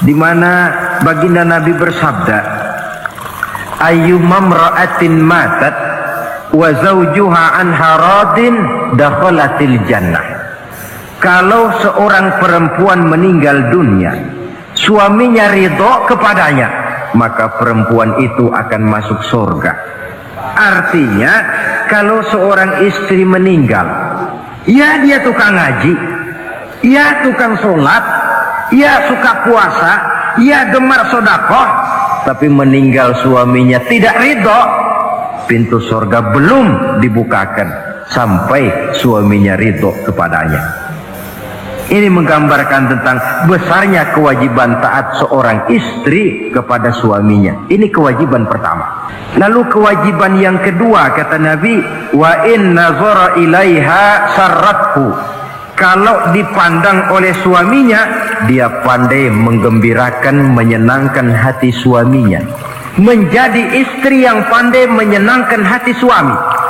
di mana baginda Nabi bersabda, ayyumma imra'atin matat wa zawjuha anha radin dakhalatil jannah. Kalau seorang perempuan meninggal dunia, suaminya ridho kepadanya, maka perempuan itu akan masuk surga. Artinya, kalau seorang istri meninggal, ya dia tukang ngaji, ya tukang sholat, ya suka puasa, ya gemar sedekah, tapi meninggal suaminya tidak ridho, pintu surga belum dibukakan sampai suaminya ridho kepadanya. Ini menggambarkan tentang besarnya kewajiban taat seorang istri kepada suaminya. Ini kewajiban pertama. Lalu kewajiban yang kedua, kata Nabi, wa in nazara ilaiha sarrathu. Kalau dipandang oleh suaminya, dia pandai menggembirakan, menyenangkan hati suaminya. Menjadi istri yang pandai menyenangkan hati suami.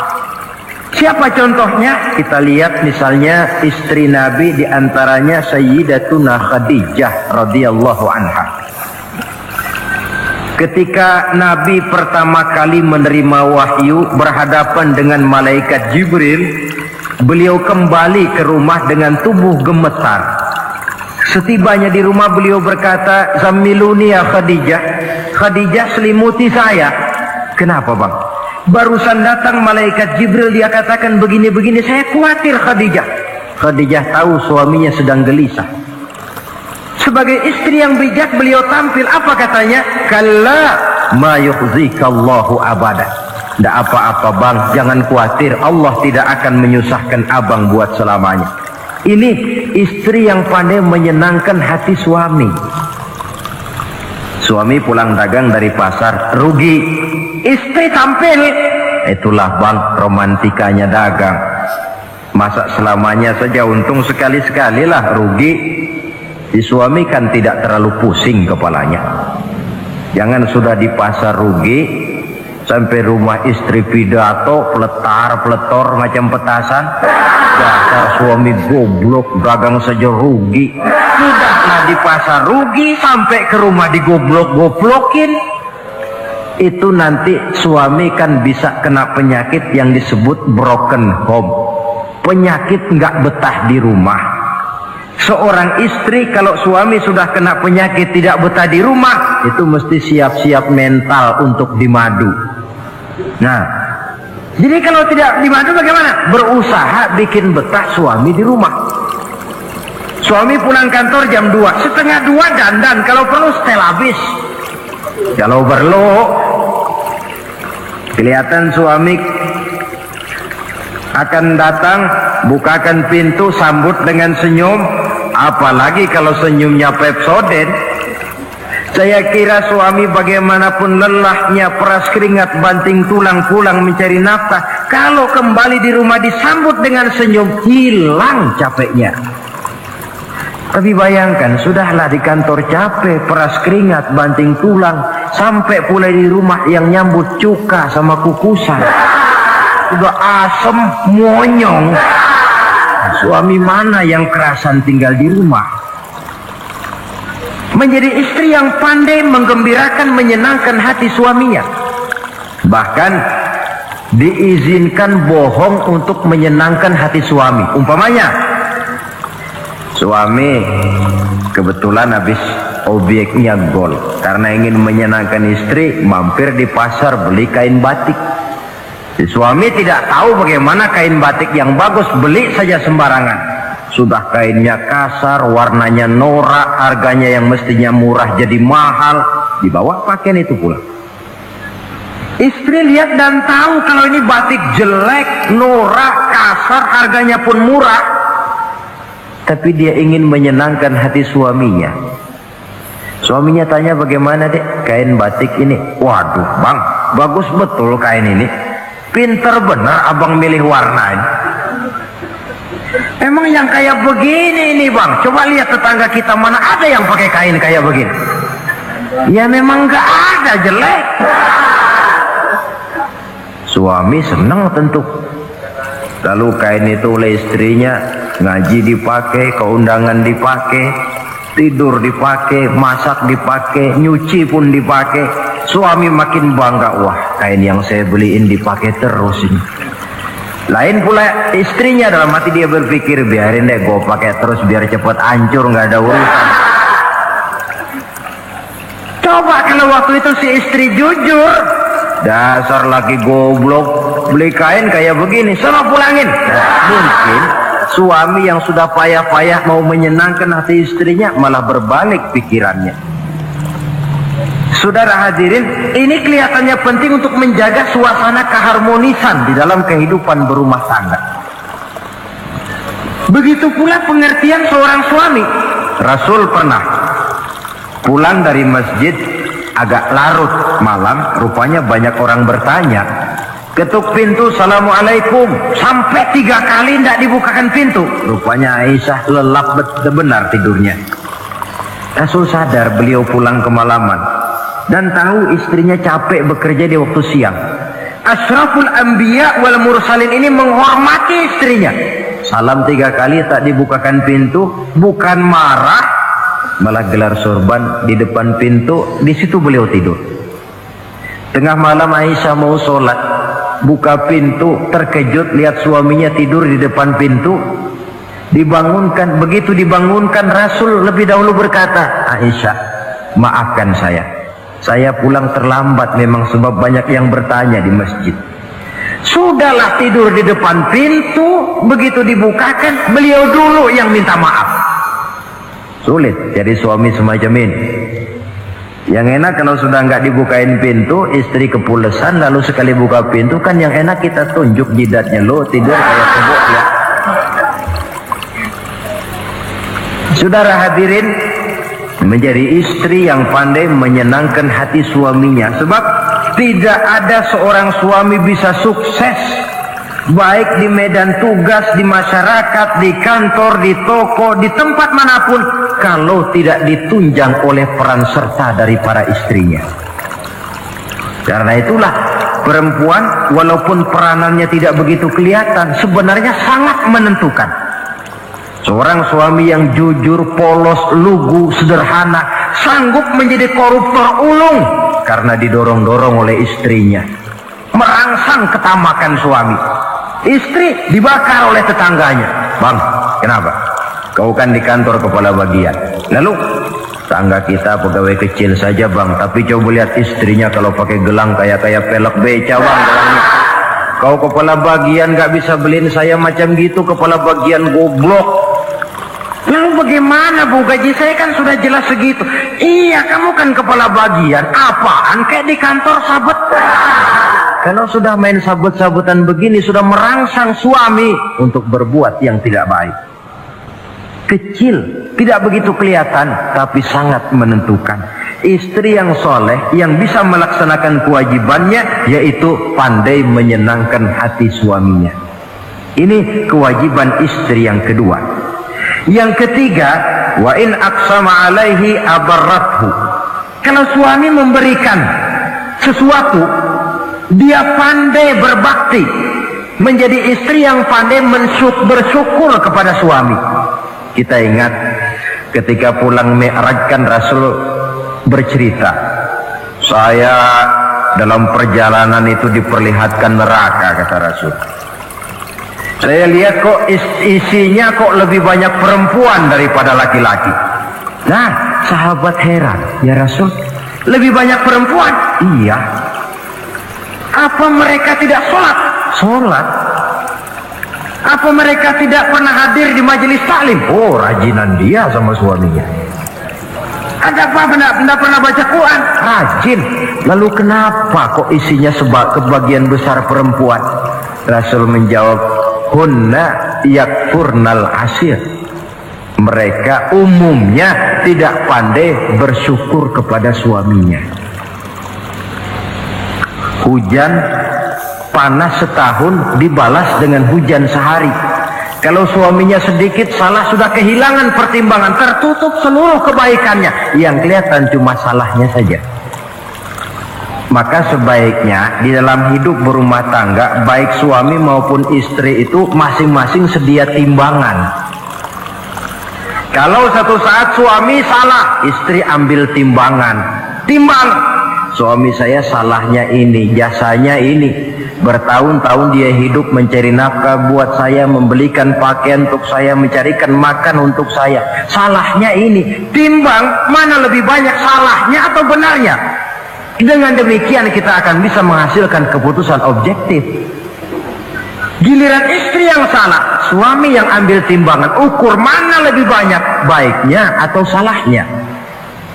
Siapa contohnya? Kita lihat misalnya istri Nabi, diantaranya Sayyidatuna Khadijah radhiyallahu anha. Ketika Nabi pertama kali menerima wahyu berhadapan dengan malaikat Jibril, beliau kembali ke rumah dengan tubuh gemetar. Setibanya di rumah beliau berkata, "Zammiluni ya Khadijah." Khadijah, selimuti saya. Kenapa bang? Barusan datang malaikat Jibril, dia katakan begini-begini, saya khawatir Khadijah. Khadijah tahu suaminya sedang gelisah. Sebagai istri yang bijak beliau tampil, apa katanya? Kalla ma yukhzikallahu abada. Tidak apa-apa bang, jangan khawatir, Allah tidak akan menyusahkan abang buat selamanya. Ini istri yang pandai menyenangkan hati suami. Suami pulang dagang dari pasar, rugi. Istri tampil. Itulah bang, romantikanya dagang. Masa selamanya saja untung sekali-sekali lah, rugi. Si suami kan tidak terlalu pusing kepalanya. Jangan sudah di pasar rugi, sampai rumah istri pidato, peletar-peletor macam petasan. Dasar suami goblok, dagang saja rugi. Sudahlah di pasar rugi, sampai ke rumah digoblok-goblokin. Itu nanti suami kan bisa kena penyakit yang disebut broken home. Penyakit nggak betah di rumah. Seorang istri kalau suami sudah kena penyakit tidak betah di rumah, itu mesti siap-siap mental untuk dimadu. Nah, jadi kalau tidak dimadu bagaimana? Berusaha bikin betah suami di rumah. Suami pulang kantor jam 2, setengah 2 dandan, kalau perlu setel habis. Kalau perlu kelihatan suami akan datang, bukakan pintu, sambut dengan senyum. Apalagi kalau senyumnya Pepsodent. Saya kira suami bagaimanapun lelahnya, peras keringat, banting tulang, pulang mencari nafkah, kalau kembali di rumah disambut dengan senyum, hilang capeknya. Tapi bayangkan, sudahlah di kantor capek, peras keringat, banting tulang, sampai pula di rumah yang nyambut cuka sama kukusan. Udah asem, monyong. Suami mana yang kerasan tinggal di rumah? Menjadi istri yang pandai menggembirakan, menyenangkan hati suaminya. Bahkan diizinkan bohong untuk menyenangkan hati suami. Umpamanya, suami kebetulan habis obyeknya gol, karena ingin menyenangkan istri, mampir di pasar beli kain batik. Si suami tidak tahu bagaimana kain batik yang bagus, beli saja sembarangan. Sudah kainnya kasar, warnanya norak, harganya yang mestinya murah jadi mahal, dibawa pakaian itu pulang. Istri lihat dan tahu kalau ini batik jelek, norak, kasar, harganya pun murah, tapi dia ingin menyenangkan hati suaminya. Suaminya tanya, bagaimana dek kain batik ini? Waduh bang, bagus betul kain ini. Pinter benar abang milih warna ini. Emang yang kayak begini ini bang, coba lihat tetangga kita mana ada yang pakai kain kayak begini. Ya memang gak ada, jelek. Suami senang tentu. Lalu kain itu oleh istrinya, ngaji dipakai, keundangan dipakai, tidur dipakai, masak dipakai, nyuci pun dipakai. Suami makin bangga, wah kain yang saya beliin dipakai terus ini. Lain pula istrinya, dalam hati dia berpikir, biarin deh gue pakai terus biar cepet hancur, nggak ada urusan. Coba kalau waktu itu si istri jujur, dasar laki goblok, beli kain kayak begini, sana pulangin. Nah, mungkin suami yang sudah payah-payah mau menyenangkan hati istrinya malah berbalik pikirannya. Saudara hadirin, ini kelihatannya penting untuk menjaga suasana keharmonisan di dalam kehidupan berumah tangga. Begitu pula pengertian seorang suami. Rasul pernah pulang dari masjid agak larut malam, rupanya banyak orang bertanya. Ketuk pintu, assalamualaikum, sampai 3 kali tidak dibukakan pintu. Rupanya Aisyah lelap benar tidurnya. Rasul sadar beliau pulang kemalaman dan tahu istrinya capek bekerja di waktu siang. Ashraful anbiya wal mursalin ini menghormati istrinya. Salam 3 kali tak dibukakan pintu, bukan marah, malah gelar sorban di depan pintu. Di situ beliau tidur. Tengah malam Aisyah mau sholat, buka pintu, terkejut lihat suaminya tidur di depan pintu. Dibangunkan. Begitu dibangunkan, Rasul lebih dahulu berkata, Aisyah, maafkan saya pulang terlambat memang sebab banyak yang bertanya di masjid. Sudahlah tidur di depan pintu, begitu dibukakan beliau dulu yang minta maaf. Sulit jadi suami semacam ini. Yang enak kalau sudah nggak dibukain pintu, istri kepulesan, lalu sekali buka pintu kan yang enak kita tunjuk jidatnya, lo tidur kayak kebok ya. Saudara hadirin, menjadi istri yang pandai menyenangkan hati suaminya, sebab tidak ada seorang suami bisa sukses baik di medan tugas, di masyarakat, di kantor, di toko, di tempat manapun kalau tidak ditunjang oleh peran serta dari para istrinya. Karena itulah perempuan walaupun peranannya tidak begitu kelihatan, sebenarnya sangat menentukan. Seorang suami yang jujur, polos, lugu, sederhana, sanggup menjadi koruptor ulung karena didorong-dorong oleh istrinya. Merangsang ketamakan suami. Istri dibakar oleh tetangganya. Bang, kenapa? Kau kan di kantor kepala bagian. Lalu, tangga kita pegawai kecil saja bang, tapi coba lihat istrinya kalau pakai gelang kayak pelek beca bang gelangnya. Kau kepala bagian gak bisa beliin saya macam gitu, kepala bagian goblok. Lalu bagaimana bu, gaji saya kan sudah jelas segitu. Iya, kamu kan kepala bagian. Apaan kayak di kantor sabet. Kalau sudah main sabut-sabutan begini, sudah merangsang suami untuk berbuat yang tidak baik. Kecil, tidak begitu kelihatan, tapi sangat menentukan. Istri yang soleh, yang bisa melaksanakan kewajibannya, yaitu pandai menyenangkan hati suaminya. Ini kewajiban istri yang kedua. Yang ketiga, wa in aqsama alaihi abarrathu. Kalau suami memberikan sesuatu, dia pandai berbakti, menjadi istri yang pandai bersyukur kepada suami. Kita ingat ketika pulang Mi'raj kan Rasul bercerita, saya dalam perjalanan itu diperlihatkan neraka, kata Rasul. Saya lihat kok isinya kok lebih banyak perempuan daripada laki-laki. Nah, sahabat heran, ya Rasul, lebih banyak perempuan? Iya. Apa mereka tidak sholat? Sholat. Apa mereka tidak pernah hadir di majelis taklim? Oh, rajinan dia sama suaminya. Ada apa? Tidak pernah baca Quran? Rajin. Lalu kenapa kok isinya kebagian besar perempuan? Rasul menjawab, hunna yakfurnal asir. Mereka umumnya tidak pandai bersyukur kepada suaminya. Hujan panas setahun dibalas dengan hujan sehari. Kalau suaminya sedikit salah, sudah kehilangan pertimbangan, tertutup seluruh kebaikannya. Yang kelihatan cuma salahnya saja. Maka sebaiknya di dalam hidup berumah tangga, baik suami maupun istri itu masing-masing sedia timbangan. Kalau satu saat suami salah, istri ambil timbangan. Timbang, suami saya salahnya ini, jasanya ini. Bertahun-tahun dia hidup mencari nafkah buat saya, membelikan pakaian untuk saya, mencarikan makan untuk saya. Salahnya ini. Timbang mana lebih banyak salahnya atau benarnya. Dengan demikian kita akan bisa menghasilkan keputusan objektif. Giliran istri yang salah, suami yang ambil timbangan, ukur mana lebih banyak baiknya atau salahnya.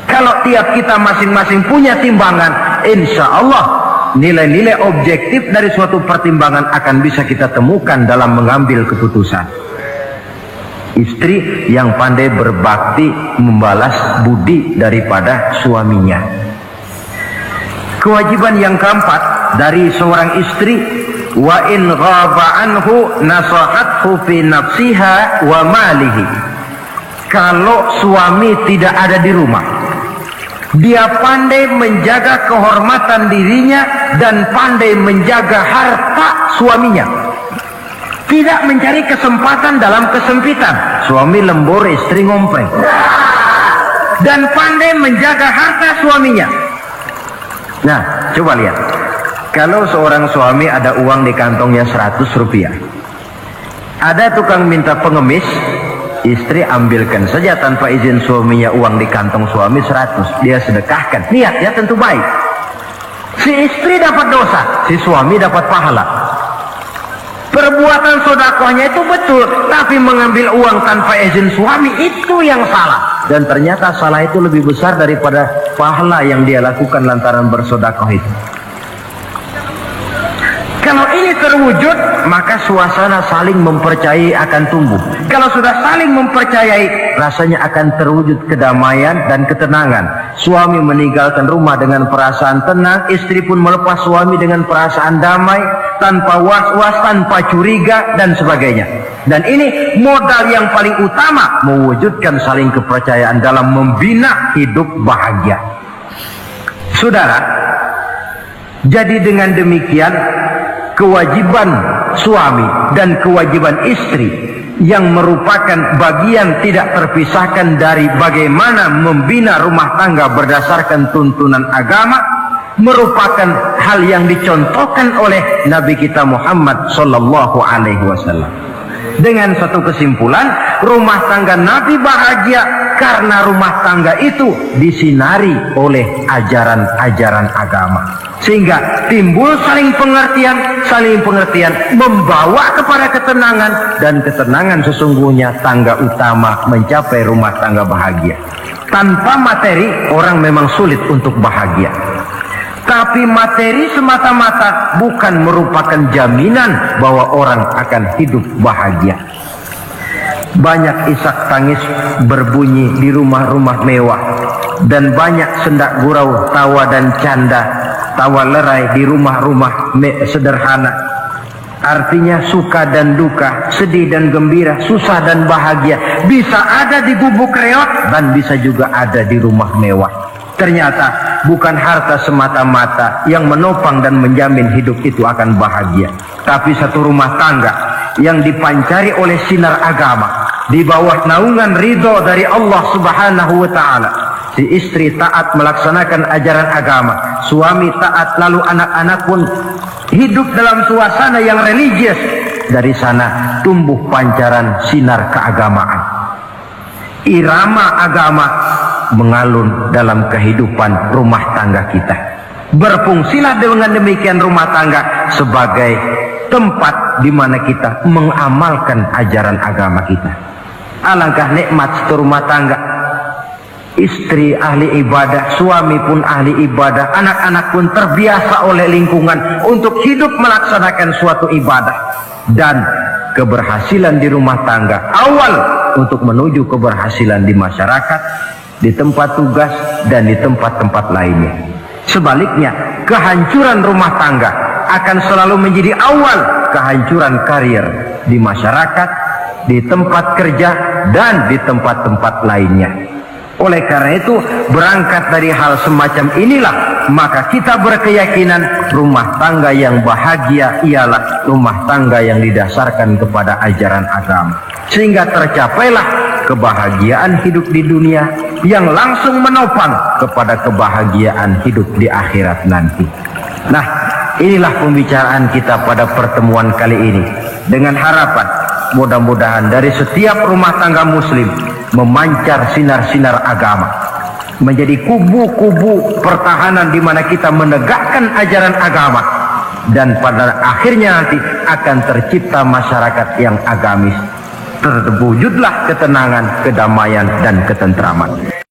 Kalau tiap kita masing-masing punya timbangan, insya Allah nilai-nilai objektif dari suatu pertimbangan akan bisa kita temukan dalam mengambil keputusan. Istri yang pandai berbakti membalas budi daripada suaminya. Kewajiban yang keempat dari seorang istri, wa in ghaba anhu nasahathu fi nafsiha wa malihi. Kalau suami tidak ada di rumah, dia pandai menjaga kehormatan dirinya dan pandai menjaga harta suaminya. Tidak mencari kesempatan dalam kesempitan. Suami lembur, istri ngompreng. Dan pandai menjaga harta suaminya. Nah, coba lihat. Kalau seorang suami ada uang di kantongnya 100 rupiah. Ada tukang minta pengemis, istri ambilkan saja tanpa izin suaminya uang di kantong suami 100. Dia sedekahkan. Niatnya tentu baik. Si istri dapat dosa, si suami dapat pahala. Perbuatan sodakohnya itu betul, tapi mengambil uang tanpa izin suami itu yang salah. Dan ternyata salah itu lebih besar daripada pahala yang dia lakukan lantaran bersodakoh itu. Kalau ini terwujud, maka suasana saling mempercayai akan tumbuh. Kalau sudah saling mempercayai, rasanya akan terwujud kedamaian dan ketenangan. Suami meninggalkan rumah dengan perasaan tenang, istri pun melepas suami dengan perasaan damai, tanpa was-was, tanpa curiga, dan sebagainya. Dan ini modal yang paling utama, mewujudkan saling kepercayaan dalam membina hidup bahagia. Saudara, jadi dengan demikian, kewajiban suami dan kewajiban istri yang merupakan bagian tidak terpisahkan dari bagaimana membina rumah tangga berdasarkan tuntunan agama, merupakan hal yang dicontohkan oleh Nabi kita Muhammad sallallahu alaihi wasallam. Dengan satu kesimpulan, rumah tangga Nabi bahagia karena rumah tangga itu disinari oleh ajaran-ajaran agama. Sehingga timbul saling pengertian membawa kepada ketenangan, dan ketenangan sesungguhnya tangga utama mencapai rumah tangga bahagia. Tanpa materi orang memang sulit untuk bahagia. Tapi materi semata-mata bukan merupakan jaminan bahwa orang akan hidup bahagia. Banyak isak tangis berbunyi di rumah-rumah mewah, dan banyak sendak gurau, tawa dan canda, tawa lerai di rumah-rumah sederhana. Artinya suka dan duka, sedih dan gembira, susah dan bahagia bisa ada di gubuk reot dan bisa juga ada di rumah mewah. Ternyata bukan harta semata-mata yang menopang dan menjamin hidup itu akan bahagia, tapi satu rumah tangga yang dipancari oleh sinar agama, di bawah naungan ridho dari Allah Subhanahu wa ta'ala. Si istri taat melaksanakan ajaran agama, suami taat, lalu anak-anak pun hidup dalam suasana yang religius. Dari sana tumbuh pancaran sinar keagamaan. Irama agama mengalun dalam kehidupan rumah tangga kita. Berfungsilah dengan demikian rumah tangga sebagai tempat di mana kita mengamalkan ajaran agama kita. Alangkah nikmat satu rumah tangga. Istri ahli ibadah, suami pun ahli ibadah, anak-anak pun terbiasa oleh lingkungan untuk hidup melaksanakan suatu ibadah. Dan keberhasilan di rumah tangga awal untuk menuju keberhasilan di masyarakat, di tempat tugas, dan di tempat-tempat lainnya. Sebaliknya, kehancuran rumah tangga akan selalu menjadi awal kehancuran karir di masyarakat, di tempat kerja, dan di tempat-tempat lainnya. Oleh karena itu, berangkat dari hal semacam inilah, maka kita berkeyakinan rumah tangga yang bahagia ialah rumah tangga yang didasarkan kepada ajaran agama. Sehingga tercapailah kebahagiaan hidup di dunia yang langsung menopang kepada kebahagiaan hidup di akhirat nanti. Nah, inilah pembicaraan kita pada pertemuan kali ini. Dengan harapan, mudah-mudahan dari setiap rumah tangga muslim memancar sinar-sinar agama, menjadi kubu-kubu pertahanan di mana kita menegakkan ajaran agama, dan pada akhirnya nanti akan tercipta masyarakat yang agamis. Terwujudlah ketenangan, kedamaian, dan ketentraman.